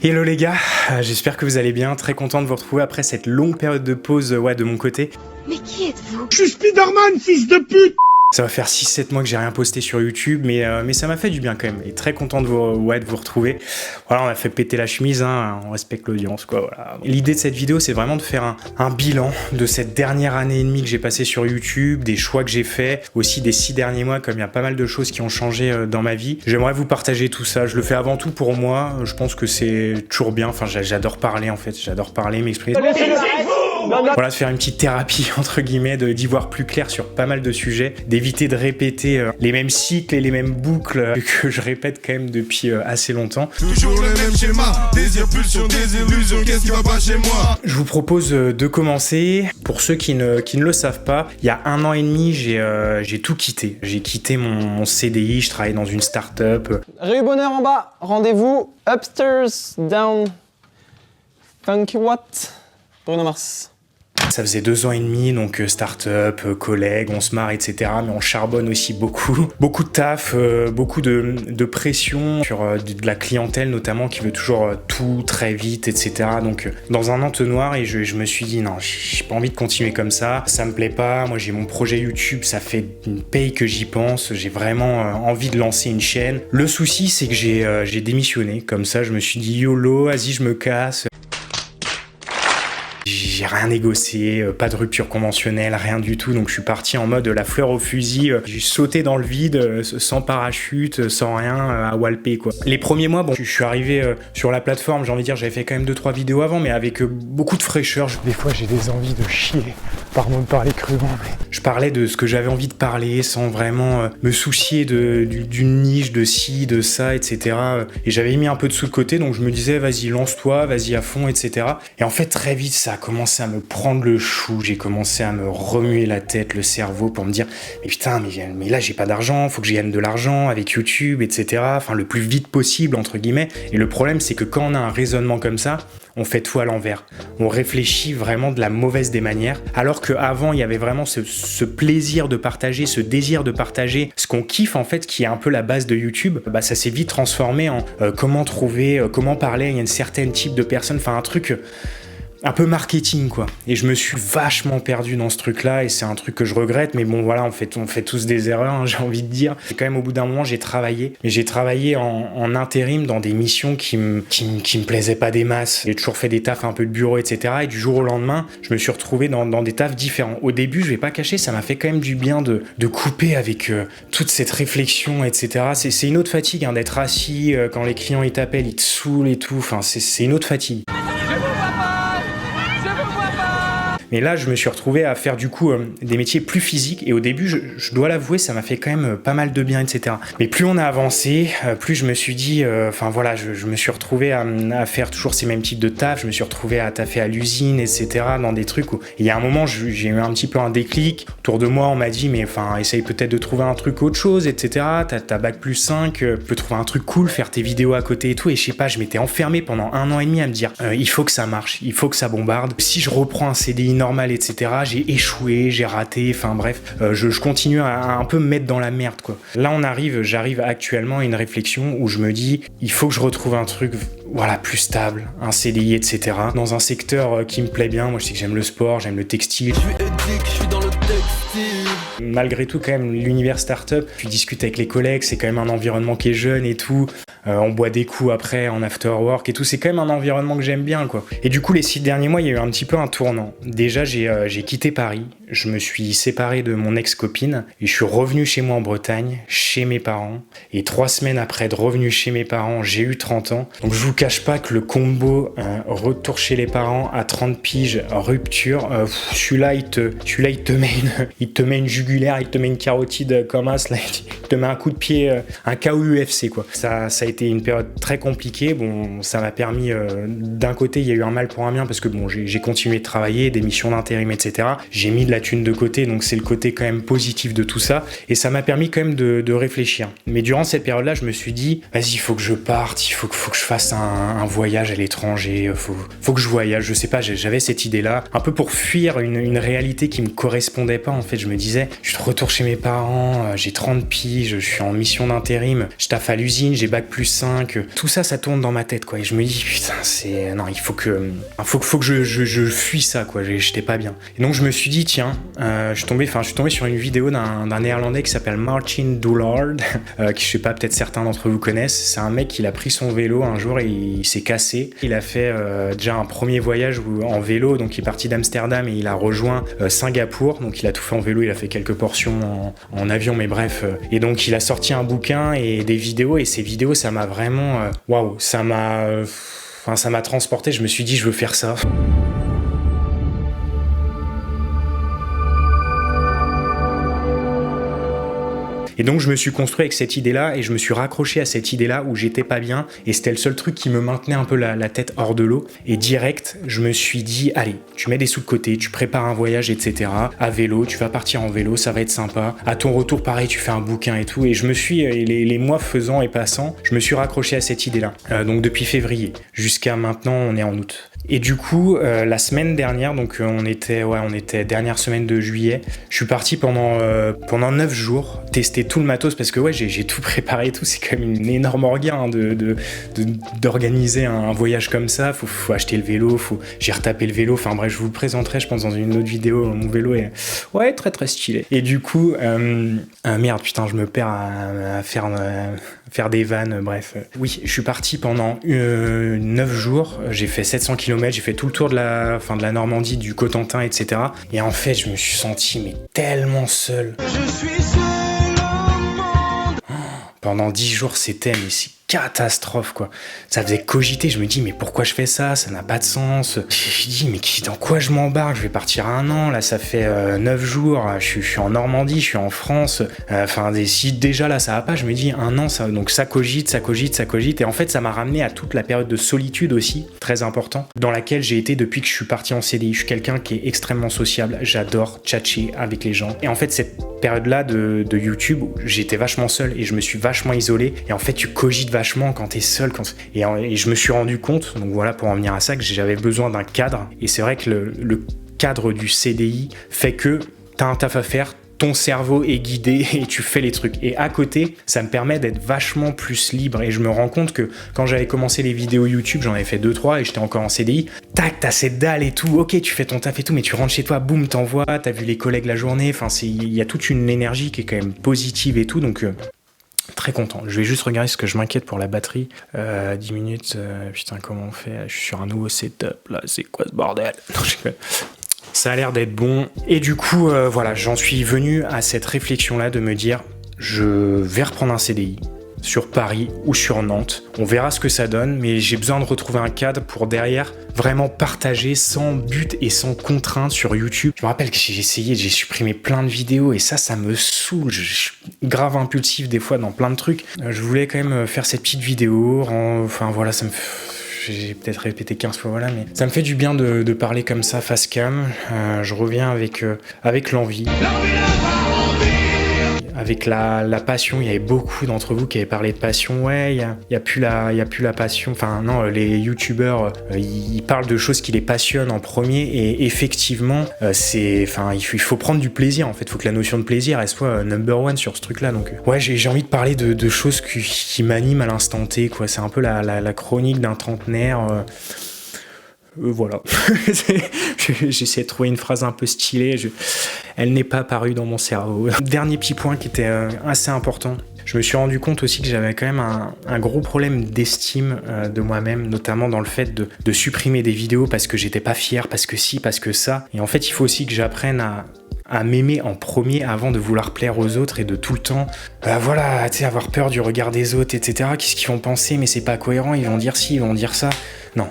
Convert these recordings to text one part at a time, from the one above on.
Hello les gars, j'espère que vous allez bien, très content de vous retrouver après cette longue période de pause de mon côté. Mais qui êtes-vous? Je suis Spider-Man, fils de pute! Ça va faire 6-7 mois que j'ai rien posté sur YouTube, mais ça m'a fait du bien quand même, et très content de vous retrouver. Voilà, on a fait péter la chemise, hein, on respecte l'audience, quoi, voilà. L'idée de cette vidéo, c'est vraiment de faire un bilan de cette dernière année et demie que j'ai passé sur YouTube, des choix que j'ai faits, aussi des 6 derniers mois, comme il y a pas mal de choses qui ont changé dans ma vie. J'aimerais vous partager tout ça, je le fais avant tout pour moi, je pense que c'est toujours bien, enfin j'adore parler en fait, j'adore parler, m'exprimer. Voilà, de faire une petite thérapie, entre guillemets, d'y voir plus clair sur pas mal de sujets, d'éviter de répéter les mêmes cycles et les mêmes boucles que je répète quand même depuis assez longtemps. Toujours le même schéma, désir, pulsion, désillusion, qu'est-ce qui va pas chez moi? Je vous propose de commencer. Pour ceux qui ne le savent pas, il y a 1 an et demi, j'ai tout quitté. J'ai quitté mon CDI, je travaillais dans une start-up. Rue Bonheur en bas, rendez-vous upstairs, down, funky what? Bruno Mars. Ça faisait 2 ans et demi, donc start-up, collègues, on se marre, etc. Mais on charbonne aussi beaucoup. Beaucoup de taf, beaucoup de pression sur de la clientèle notamment qui veut toujours tout très vite, etc. Donc dans un entonnoir, et je me suis dit non, j'ai pas envie de continuer comme ça me plaît pas. Moi j'ai mon projet YouTube, ça fait une paye que j'y pense, j'ai vraiment envie de lancer une chaîne. Le souci c'est que j'ai démissionné, comme ça je me suis dit YOLO, vas-y je me casse. J'ai rien négocié, pas de rupture conventionnelle, rien du tout, donc je suis parti en mode la fleur au fusil, j'ai sauté dans le vide, sans parachute, sans rien, à Walpé quoi. Les premiers mois, bon, je suis arrivé sur la plateforme, j'ai envie de dire, j'avais fait quand même 2-3 vidéos avant, mais avec beaucoup de fraîcheur. Des fois j'ai des envies de chier, pardon de parler crûment, mais je parlais de ce que j'avais envie de parler, sans vraiment me soucier d'une niche, de ci, de ça, etc. Et j'avais mis un peu de sous de côté, donc je me disais, vas-y, lance-toi, vas-y à fond, etc. Et en fait, très vite, ça a commencé à me prendre le chou, j'ai commencé à me remuer la tête, le cerveau pour me dire mais putain, mais là j'ai pas d'argent, faut que je gagne de l'argent avec YouTube, etc. Enfin le plus vite possible entre guillemets. Et le problème c'est que quand on a un raisonnement comme ça, on fait tout à l'envers. On réfléchit vraiment de la mauvaise des manières, alors qu'avant il y avait vraiment ce plaisir de partager, ce désir de partager, ce qu'on kiffe en fait, qui est un peu la base de YouTube. Bah ça s'est vite transformé en comment trouver, comment parler à une certaine type de personnes, enfin un truc un peu marketing quoi, et je me suis vachement perdu dans ce truc là, et c'est un truc que je regrette, mais bon voilà, on fait tous des erreurs, hein, j'ai envie de dire. Et quand même au bout d'un moment j'ai travaillé en intérim dans des missions qui me plaisaient pas des masses. J'ai toujours fait des tafs un peu de bureau, etc. Et du jour au lendemain je me suis retrouvé dans des tafs différents. Au début je vais pas cacher, ça m'a fait quand même du bien de couper avec toute cette réflexion, etc. C'est une autre fatigue hein, d'être assis quand les clients ils t'appellent, ils te saoulent et tout, enfin c'est une autre fatigue. Mais là, je me suis retrouvé à faire du coup des métiers plus physiques, et au début, je dois l'avouer, ça m'a fait quand même pas mal de bien, etc. Mais plus on a avancé, plus je me suis dit, enfin voilà, je me suis retrouvé à faire toujours ces mêmes types de taf, je me suis retrouvé à taffer à l'usine, etc. dans des trucs où il y a un moment, j'ai eu un petit peu un déclic. Autour de moi, on m'a dit, mais enfin, essaye peut-être de trouver un truc autre chose, etc. T'as bac plus 5, tu peux trouver un truc cool, faire tes vidéos à côté et tout. Et je sais pas, je m'étais enfermé pendant 1 an et demi à me dire, il faut que ça marche, il faut que ça bombarde. Si je reprends un CDI normal, etc. J'ai échoué, j'ai raté, enfin bref, je continue à un peu me mettre dans la merde quoi. Là j'arrive actuellement à une réflexion où je me dis, il faut que je retrouve un truc voilà, plus stable, un CDI, etc. Dans un secteur qui me plaît bien. Moi je sais que j'aime le sport, j'aime le textile. Je suis dans le textile. Malgré tout quand même l'univers startup, tu discutes avec les collègues, c'est quand même un environnement qui est jeune et tout. On boit des coups après en after work et tout, c'est quand même un environnement que j'aime bien quoi. Et du coup les 6 derniers mois il y a eu un petit peu un tournant. Déjà j'ai quitté Paris, je me suis séparé de mon ex-copine et je suis revenu chez moi en Bretagne, chez mes parents, et 3 semaines après de revenu chez mes parents, j'ai eu 30 ans. Donc je vous cache pas que le combo retour chez les parents à 30 piges, rupture, celui-là il te met une jugulaire, il te met une carotide comme as, là, il te met un coup de pied, un KO UFC quoi. Ça a été une période très compliquée. Bon, ça m'a permis, d'un côté il y a eu un mal pour un bien parce que bon j'ai continué de travailler, des missions d'intérim, etc. J'ai mis de la la thune de côté, donc c'est le côté quand même positif de tout ça, et ça m'a permis quand même de réfléchir. Mais durant cette période-là, je me suis dit, vas-y, il faut que je parte, il faut que je fasse un voyage à l'étranger, faut que je voyage, je sais pas, j'avais cette idée-là, un peu pour fuir une réalité qui me correspondait pas, en fait. Je me disais, je retourne chez mes parents, j'ai 30 piges, je suis en mission d'intérim, je taffe à l'usine, j'ai bac+5, tout ça, ça tourne dans ma tête, quoi, et je me dis, putain, non, il faut que je fuis ça, quoi, j'étais pas bien. Et donc je me suis dit, tiens, je suis tombé sur une vidéo d'un néerlandais qui s'appelle Martin Doolard, qui, je sais pas, peut-être certains d'entre vous connaissent. C'est un mec, il a pris son vélo un jour et il s'est cassé. Il a fait déjà un premier voyage en vélo, donc il est parti d'Amsterdam et il a rejoint Singapour, donc il a tout fait en vélo, il a fait quelques portions en avion, mais bref. Et donc il a sorti un bouquin et des vidéos, et ces vidéos, ça m'a vraiment... waouh, ça m'a transporté, je me suis dit, je veux faire ça. Et donc je me suis construit avec cette idée-là, et je me suis raccroché à cette idée-là où j'étais pas bien, et c'était le seul truc qui me maintenait un peu la tête hors de l'eau. Et direct, je me suis dit, allez, tu mets des sous de côté, tu prépares un voyage, etc. À vélo, tu vas partir en vélo, ça va être sympa. À ton retour, pareil, tu fais un bouquin et tout. Et je me suis, les mois faisant et passant, je me suis raccroché à cette idée-là. Donc depuis février jusqu'à maintenant, on est en août. Et du coup, la semaine dernière, donc on était dernière semaine de juillet, je suis parti pendant 9 jours tester tout le matos, parce que ouais, j'ai tout préparé et tout. C'est quand même une énorme orga d'organiser un voyage comme ça. Faut acheter le vélo, j'ai retapé le vélo. Enfin bref, je vous le présenterai, je pense, dans une autre vidéo. Mon vélo est ouais, très très stylé. Et du coup, merde, putain, je me perds à faire des vannes, bref. Oui, je suis parti pendant 9 jours, j'ai fait 700 km, j'ai fait tout le tour de la Normandie, du Cotentin, etc. Et en fait, je me suis senti mais tellement seul. Je suis seul au monde. Pendant 10 jours, c'est catastrophe, quoi. Ça faisait cogiter, je me dis, mais pourquoi je fais ça? Ça n'a pas de sens. Je dis, mais dans quoi je m'embarque? Je vais partir 1 an, là, ça fait 9 jours, je suis en Normandie, je suis en France. Si déjà là, ça va pas, je me dis, 1 an, donc ça cogite. Et en fait, ça m'a ramené à toute la période de solitude aussi, très important, dans laquelle j'ai été depuis que je suis parti en CDI. Je suis quelqu'un qui est extrêmement sociable, j'adore tchatcher avec les gens. Et en fait, cette période-là de YouTube, j'étais vachement seul et je me suis vachement isolé. Et en fait, tu cogites vachement quand t'es seul. Et je me suis rendu compte, donc voilà, pour en venir à ça, que j'avais besoin d'un cadre. Et c'est vrai que le cadre du CDI fait que t'as un taf à faire, ton cerveau est guidé et tu fais les trucs. Et à côté, ça me permet d'être vachement plus libre. Et je me rends compte que quand j'avais commencé les vidéos YouTube, j'en avais fait 2-3 et j'étais encore en CDI. Tac, t'as cette dalle et tout. Ok, tu fais ton taf et tout, mais tu rentres chez toi, boum, t'envoies, t'as vu les collègues la journée. Enfin, il y a toute une énergie qui est quand même positive et tout. Donc, très content. Je vais juste regarder ce que je m'inquiète pour la batterie. 10 minutes. Putain, comment on fait? Je suis sur un nouveau setup là. C'est quoi ce bordel? Non, ça a l'air d'être bon. Et du coup, voilà, j'en suis venu à cette réflexion-là de me dire, je vais reprendre un CDI sur Paris ou sur Nantes. On verra ce que ça donne, mais j'ai besoin de retrouver un cadre pour derrière vraiment partager sans but et sans contrainte sur YouTube. Je me rappelle que j'ai supprimé plein de vidéos et ça me saoule. Je suis grave impulsif des fois dans plein de trucs. Je voulais quand même faire cette petite vidéo. Enfin voilà, ça me... J'ai peut-être répété 15 fois, voilà, mais ça me fait du bien de parler comme ça, face cam. Je reviens avec l'envie. Avec la passion. Il y avait beaucoup d'entre vous qui avaient parlé de passion. Ouais, il y a plus la passion. Enfin, non, les youtubeurs, ils parlent de choses qui les passionnent en premier. Et effectivement, il faut prendre du plaisir, en fait. Il faut que la notion de plaisir, elle soit number one sur ce truc-là. Donc, ouais, j'ai envie de parler de choses qui m'animent à l'instant T, quoi. C'est un peu la chronique d'un trentenaire. Voilà. J'essaie de trouver une phrase un peu stylée. Elle n'est pas apparue dans mon cerveau. Dernier petit point qui était assez important. Je me suis rendu compte aussi que j'avais quand même un gros problème d'estime de moi-même, notamment dans le fait de supprimer des vidéos parce que j'étais pas fier, parce que si, parce que ça. Et en fait, il faut aussi que j'apprenne à m'aimer en premier avant de vouloir plaire aux autres et de tout le temps avoir peur du regard des autres, etc. Qu'est-ce qu'ils vont penser? Mais c'est pas cohérent, ils vont dire ci, ils vont dire ça. Non.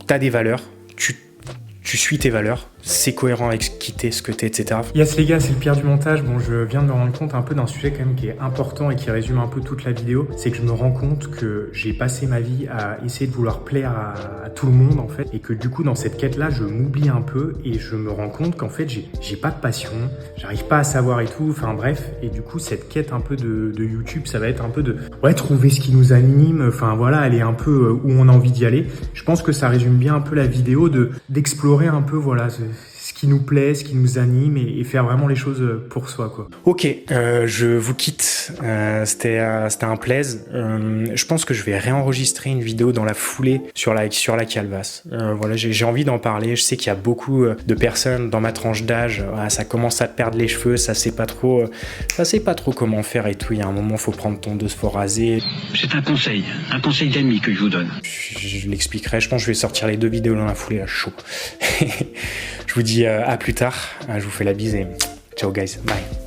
T'as des valeurs, tu suis tes valeurs, c'est cohérent avec qui t'es, ce que t'es, etc. Yes les gars, c'est le pire du montage. Bon, je viens de me rendre compte un peu d'un sujet quand même qui est important et qui résume un peu toute la vidéo. C'est que je me rends compte que j'ai passé ma vie à essayer de vouloir plaire à tout le monde en fait, et que du coup dans cette quête-là, je m'oublie un peu et je me rends compte qu'en fait j'ai pas de passion, j'arrive pas à savoir et tout. Enfin bref, et du coup cette quête un peu de YouTube, ça va être un peu de trouver ce qui nous anime. Enfin voilà, aller un peu où on a envie d'y aller. Je pense que ça résume bien un peu la vidéo d'explorer un peu voilà ce qui nous plaît, ce qui nous anime et faire vraiment les choses pour soi quoi. Ok, je vous quitte. C'était un plaisir. Je pense que je vais réenregistrer une vidéo dans la foulée sur la Calvas. Voilà, j'ai envie d'en parler. Je sais qu'il y a beaucoup de personnes dans ma tranche d'âge. Ça commence à perdre les cheveux, ça sait pas trop comment faire et tout. Il y a un moment, faut prendre tondeuse, faut raser. C'est un conseil d'ami que je vous donne. Je l'expliquerai. Je pense que je vais sortir les 2 vidéos dans la foulée. Là, chaud. Je vous dis à plus tard. Je vous fais la bise et ciao guys. Bye.